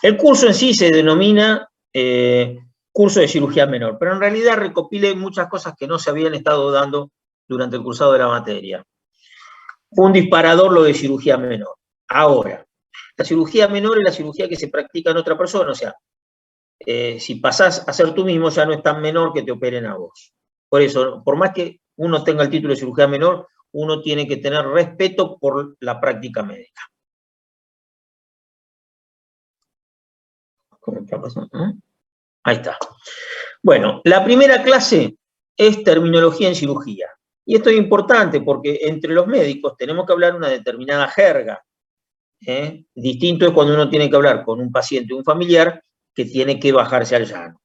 El curso en sí se denomina curso de cirugía menor, pero en realidad recopila muchas cosas que no se habían estado dando durante el cursado de la materia. Fue un disparador lo de cirugía menor. Ahora, la cirugía menor es la cirugía que se practica en otra persona, o sea, si pasás a ser tú mismo ya no es tan menor que te operen a vos. Por eso, por más que uno tenga el título de cirugía menor, uno tiene que tener respeto por la práctica médica. ¿Cómo está pasando? Ahí está. Bueno, la primera clase es terminología en cirugía. Y esto es importante porque entre los médicos tenemos que hablar una determinada jerga. Distinto es cuando uno tiene que hablar con un paciente o un familiar que tiene que bajarse al llano.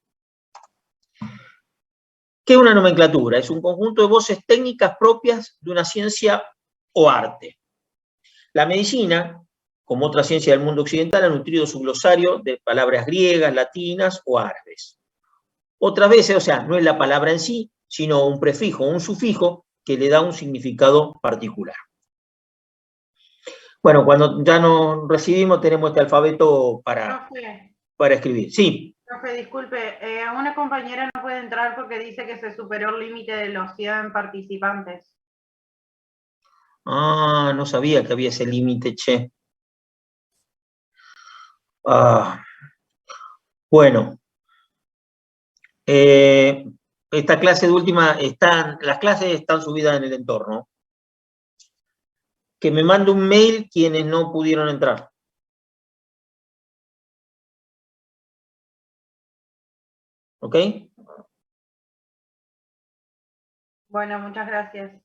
¿Qué es una nomenclatura? Es un conjunto de voces técnicas propias de una ciencia o arte. La medicina, como otra ciencia del mundo occidental, ha nutrido su glosario de palabras griegas, latinas o árabes. Otras veces, o sea, no es la palabra en sí, sino un prefijo o un sufijo que le da un significado particular. Bueno, cuando ya nos recibimos tenemos este alfabeto para escribir. Sí. Profe, disculpe, una compañera no puede entrar porque dice que se superó el límite de los 100 participantes. Ah, no sabía que había ese límite, che. Ah, bueno. Esta clase de última, las clases están subidas en el entorno. Que me mande un mail quienes no pudieron entrar. ¿Ok? Bueno, muchas gracias.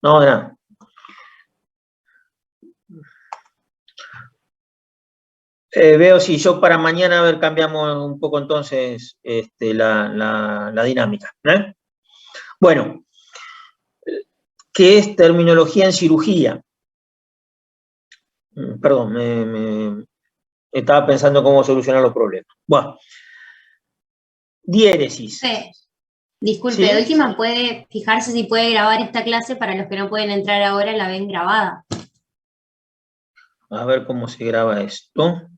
No, de nada. Veo si yo para mañana, a ver, cambiamos un poco entonces la dinámica. Bueno, ¿qué es terminología en cirugía? Perdón, estaba pensando cómo solucionar los problemas. Bueno, diéresis. Sí. Disculpe, ¿sí? De última puede fijarse si puede grabar esta clase para los que no pueden entrar ahora, la ven grabada. A ver cómo se graba esto.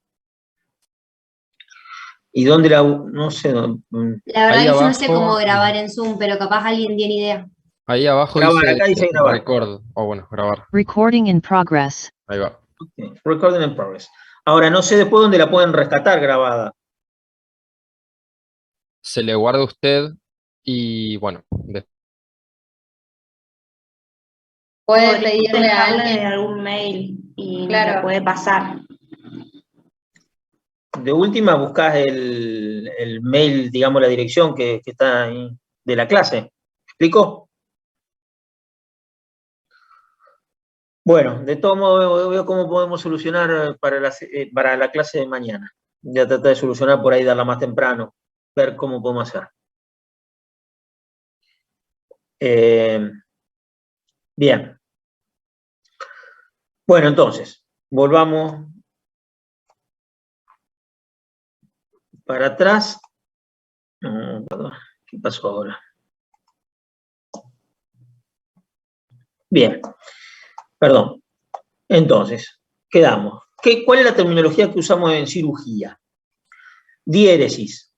¿Y dónde no sé dónde? La verdad que abajo, yo no sé cómo grabar en Zoom, pero capaz alguien tiene idea. Ahí abajo grabar, dice, acá dice grabar. Record. O bueno, grabar. Recording in progress. Ahí va. Okay. Recording in progress. Ahora, no sé después dónde la pueden rescatar grabada. Se le guarda a usted y bueno. Puede pedirle a alguien algún mail y claro, lo puede pasar. De última buscás el mail, digamos, la dirección que está ahí de la clase. ¿Me explico? Bueno, de todo modo veo cómo podemos solucionar para la clase de mañana. Ya tratar de solucionar por ahí, darla más temprano, ver cómo podemos hacer. Bien. Bueno, entonces, volvamos para atrás. Perdón, ¿qué pasó ahora? Bien, perdón. Entonces, quedamos. ¿Cuál es la terminología que usamos en cirugía? Diéresis,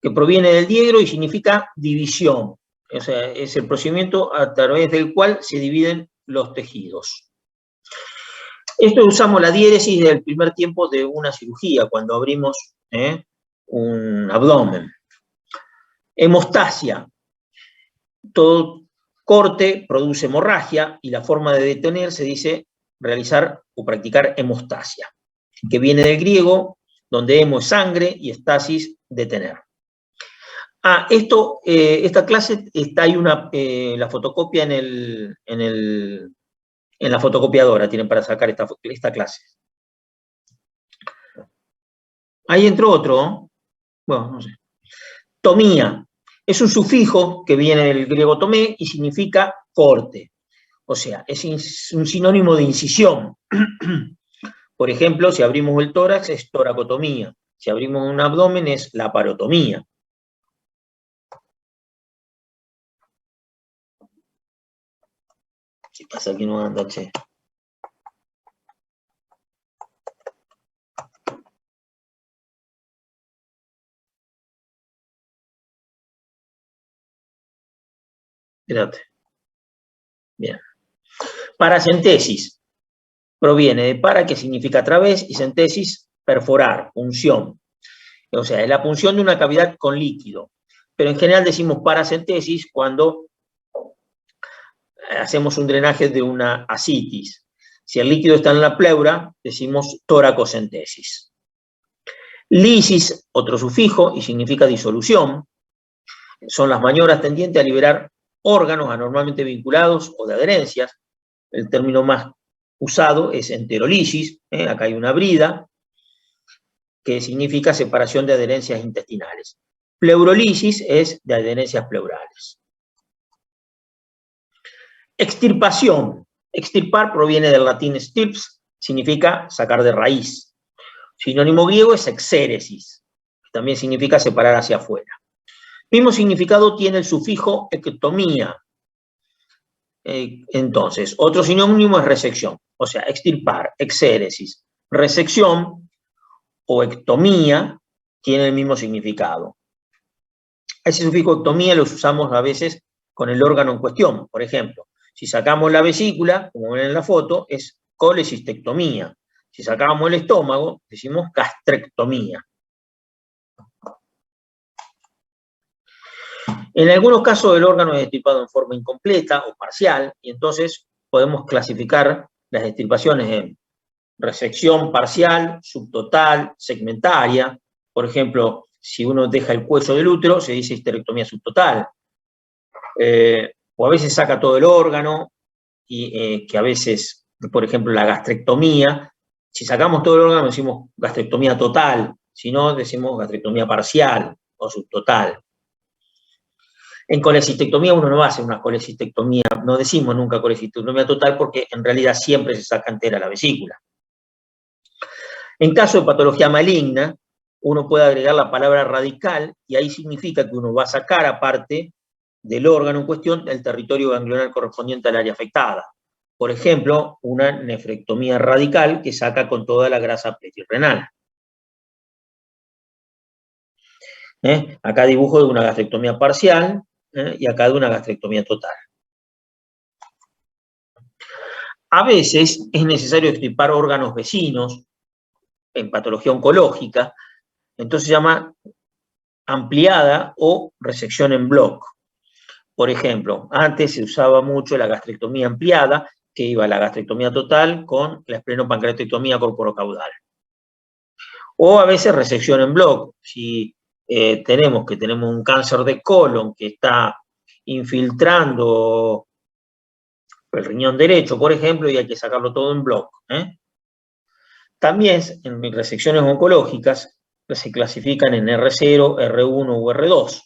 que proviene del diegro y significa división. O sea, es el procedimiento a través del cual se dividen los tejidos. Esto usamos la diéresis del primer tiempo de una cirugía, cuando abrimos un abdomen. Hemostasia. Todo corte produce hemorragia y la forma de detener se dice realizar o practicar hemostasia, que viene del griego, donde hemo es sangre y estasis, detener. Esta clase hay la fotocopia en la fotocopiadora, tienen para sacar esta clase. Ahí entró otro, bueno, no sé. Tomía, es un sufijo que viene del griego tomé y significa corte. O sea, es un sinónimo de incisión. Por ejemplo, si abrimos el tórax es toracotomía. Si abrimos un abdomen es laparotomía. ¿Qué pasa aquí no anda, che? Fíjate. Bien. Paracentesis proviene de para, que significa a través, y centesis, perforar, punción. O sea, es la punción de una cavidad con líquido. Pero en general decimos paracentesis cuando hacemos un drenaje de una ascitis. Si el líquido está en la pleura, decimos toracocentesis. Lisis, otro sufijo, y significa disolución. Son las maniobras tendientes a liberar órganos anormalmente vinculados o de adherencias. El término más usado es enterolisis, acá hay una brida, que significa separación de adherencias intestinales. Pleurolisis es de adherencias pleurales. Extirpación. Extirpar proviene del latín stirps, significa sacar de raíz. Sinónimo griego es exéresis, que también significa separar hacia afuera. Mismo significado tiene el sufijo ectomía. Entonces, otro sinónimo es resección, o sea, extirpar, exéresis, resección o ectomía tiene el mismo significado. Ese sufijo ectomía lo usamos a veces con el órgano en cuestión. Por ejemplo, si sacamos la vesícula, como ven en la foto, es colecistectomía. Si sacamos el estómago, decimos gastrectomía. En algunos casos el órgano es extirpado en forma incompleta o parcial, y entonces podemos clasificar las extirpaciones en resección parcial, subtotal, segmentaria. Por ejemplo, si uno deja el cuello del útero, se dice histerectomía subtotal. O a veces saca todo el órgano, y que a veces, por ejemplo, la gastrectomía, si sacamos todo el órgano decimos gastrectomía total, si no decimos gastrectomía parcial o subtotal. En colecistectomía uno no hace una colecistectomía, no decimos nunca colecistectomía total porque en realidad siempre se saca entera la vesícula. En caso de patología maligna, uno puede agregar la palabra radical y ahí significa que uno va a sacar, aparte del órgano en cuestión, el territorio ganglionar correspondiente al área afectada. Por ejemplo, una nefrectomía radical que saca con toda la grasa perirrenal. Acá dibujo de una gastrectomía parcial y acá de una gastrectomía total. A veces es necesario extirpar órganos vecinos en patología oncológica, entonces se llama ampliada o resección en bloc. Por ejemplo, antes se usaba mucho la gastrectomía ampliada, que iba a la gastrectomía total con la esplenopancreatectomía corporocaudal. O a veces resección en bloc. Si tenemos un cáncer de colon que está infiltrando el riñón derecho, por ejemplo, y hay que sacarlo todo en bloc. También en resecciones oncológicas se clasifican en R0, R1 u R2.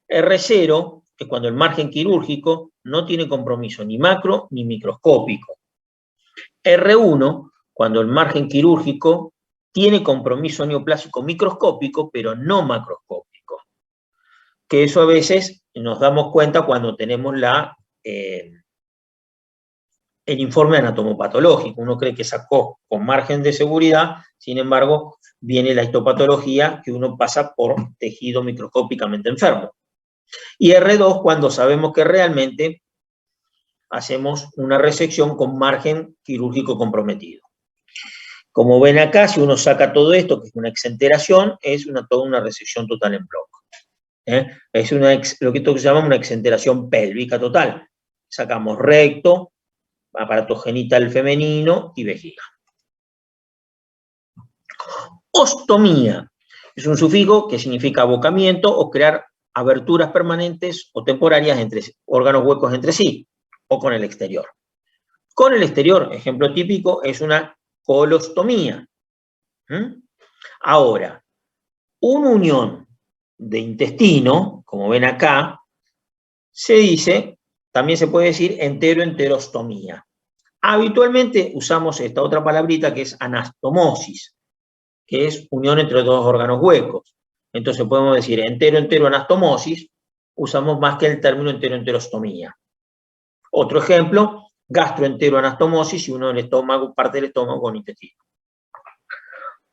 R0 es cuando el margen quirúrgico no tiene compromiso ni macro ni microscópico. R1, cuando el margen quirúrgico tiene compromiso neoplásico microscópico, pero no macroscópico. Que eso a veces nos damos cuenta cuando tenemos el informe anatomopatológico. Uno cree que sacó con margen de seguridad, sin embargo, viene la histopatología que uno pasa por tejido microscópicamente enfermo. Y R2 cuando sabemos que realmente hacemos una resección con margen quirúrgico comprometido. Como ven acá, si uno saca todo esto, que es una exenteración, es toda una resección total en bloque. Es lo que se llama una exenteración pélvica total. Sacamos recto, aparato genital femenino y vejiga. Ostomía es un sufijo que significa abocamiento o crear aberturas permanentes o temporarias entre órganos huecos entre sí o con el exterior. Con el exterior, ejemplo típico, es una colostomía. Ahora, una unión de intestino, como ven acá, también se puede decir enterostomía. Habitualmente usamos esta otra palabrita que es anastomosis, que es unión entre dos órganos huecos. Entonces podemos decir anastomosis, usamos más que el término enterostomía. Otro ejemplo, gastroenteroanastomosis, si uno del estómago, parte del estómago con intestino.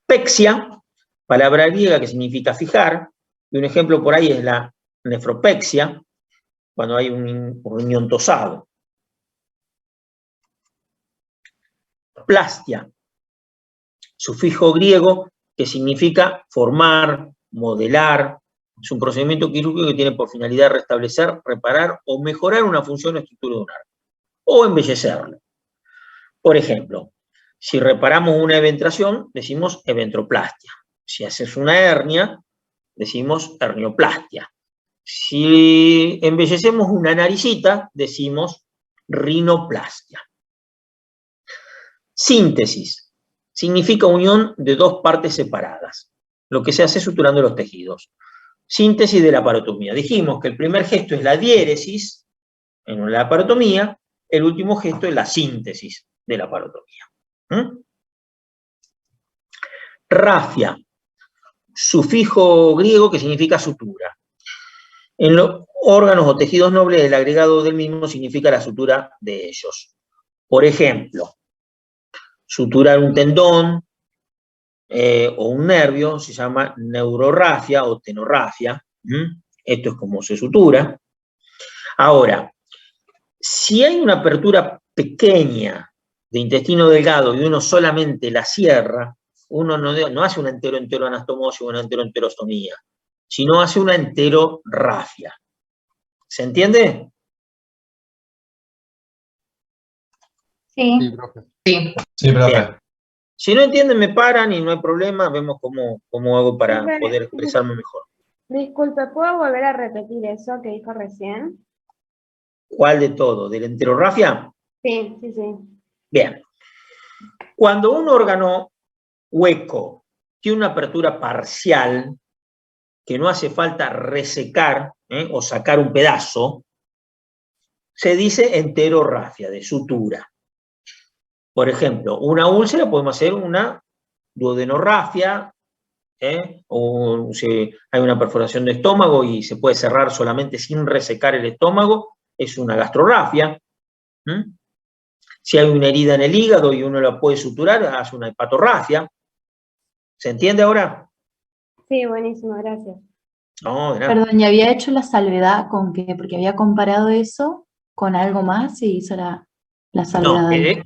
Pexia, palabra griega que significa fijar, y un ejemplo por ahí es la nefropexia, cuando hay un riñón tosado. Plastia, sufijo griego que significa formar, modelar. Es un procedimiento quirúrgico que tiene por finalidad restablecer, reparar o mejorar una función o estructura de un órgano, o embellecerlo. Por ejemplo, si reparamos una eventración, decimos eventroplastia. Si haces una hernia, decimos hernioplastia. Si embellecemos una naricita, decimos rinoplastia. Síntesis significa unión de dos partes separadas, lo que se hace suturando los tejidos. Síntesis de la laparotomía. Dijimos que el primer gesto es la diéresis en la laparotomía, el último gesto es la síntesis de la laparotomía. Rafia, sufijo griego que significa sutura. En los órganos o tejidos nobles, el agregado del mismo significa la sutura de ellos. Por ejemplo, suturar un tendón o un nervio se llama neurorrafia o tenorrafia. Esto es como se sutura. Ahora, si hay una apertura pequeña de intestino delgado y uno solamente la cierra, uno no hace una entero-anastomosis o una entero-enterostomía, sino hace una enterorrafia. ¿Se entiende? Sí. Sí, profe. Sí. Sí, profe. Bien. Si no entienden, me paran y no hay problema, vemos cómo hago para poder expresarme mejor. Disculpe, ¿puedo volver a repetir eso que dijo recién? ¿Cuál de todo? ¿De la enterorrafia? Sí, sí, sí. Bien. Cuando un órgano hueco tiene una apertura parcial, que no hace falta resecar o sacar un pedazo, se dice enterorrafia, de sutura. Por ejemplo, una úlcera podemos hacer una duodenorrafia, o si hay una perforación de estómago y se puede cerrar solamente sin resecar el estómago, es una gastrorrafia. Si hay una herida en el hígado y uno la puede suturar, hace una hepatorrafia. ¿Se entiende ahora? Sí, buenísimo, gracias. No, de nada. Perdón, y había hecho la salvedad con que, porque había comparado eso con algo más y hizo la salvedad ahí.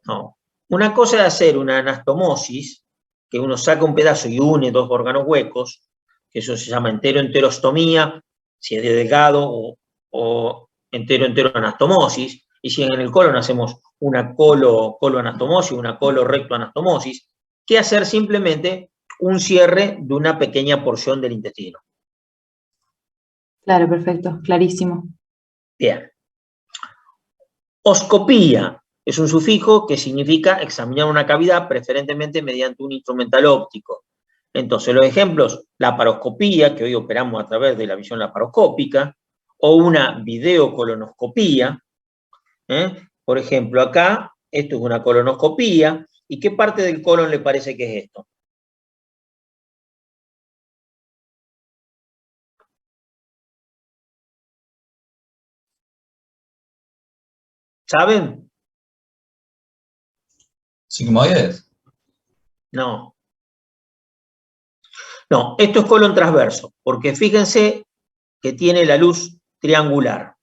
No. Una cosa es hacer una anastomosis, que uno saca un pedazo y une dos órganos huecos, que eso se llama entero-enterostomía, si es de delgado, o entero-anastomosis, y si en el colon hacemos una colo-anastomosis, una colo-recto-anastomosis, que hacer simplemente un cierre de una pequeña porción del intestino. Claro, perfecto, clarísimo. Bien. Oscopía es un sufijo que significa examinar una cavidad, preferentemente mediante un instrumental óptico. Entonces, los ejemplos, laparoscopía, que hoy operamos a través de la visión laparoscópica, o una videocolonoscopía. Por ejemplo, acá, esto es una colonoscopía. ¿Y qué parte del colon le parece que es esto? ¿Saben? ¿Sigmoides? No. No, esto es colon transverso, porque fíjense que tiene la luz triangular.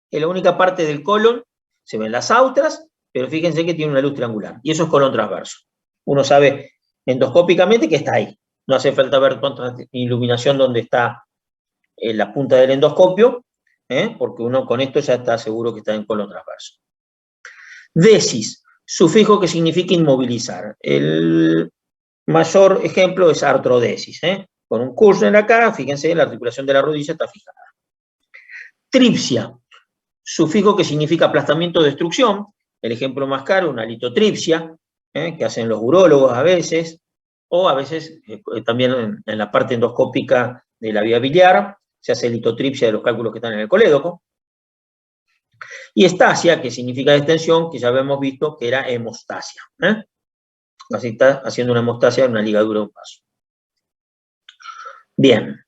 Es la única parte del colon, se ven las autras, pero fíjense que tiene una luz triangular. Y eso es colon transverso. Uno sabe endoscópicamente que está ahí. No hace falta ver con iluminación dónde está la punta del endoscopio, porque uno con esto ya está seguro que está en colon transverso. Desis, sufijo que significa inmovilizar. El mayor ejemplo es artrodesis. Con un Kushner acá, fíjense, la articulación de la rodilla está fijada. Tripsia, sufijo que significa aplastamiento o destrucción. El ejemplo más caro, una litotripsia, que hacen los urólogos a veces, o a veces también en la parte endoscópica de la vía biliar, se hace litotripsia de los cálculos que están en el colédoco. Y estasia, que significa extensión, que ya habíamos visto que era hemostasia. Así está haciendo una hemostasia en una ligadura de un vaso. Bien.